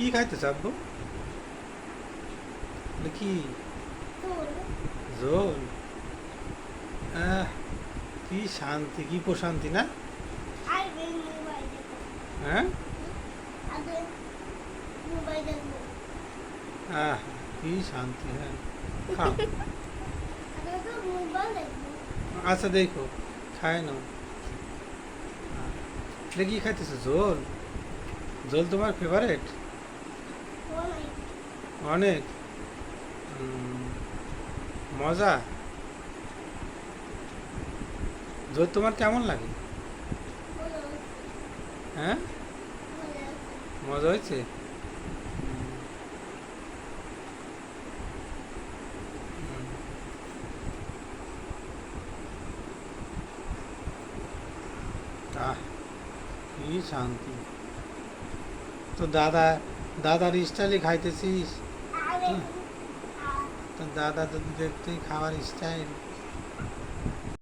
কি খাইতে চাবো? কি ঝোল? আহ, কি শান্তি, কি প্রশান্তি না? হ্যাঁ। আহ, কি শান্তি, হ্যাঁ। খাও। আচ্ছা দেখো, খায় নাও। এটা কি খাইতেছো? ঝোল? ঝোল তোমার ফেভারেট? অনেক। উম, মজা। ঝোল তোমার কেমন লাগে? হ্যাঁ, মজা হয়েছে। উম, আহ, কি শান্তি। তো দাদার স্টাইলে খাইতেছিস। তো তো দাদা তো দেখতেই খাওয়ার স্টাইল।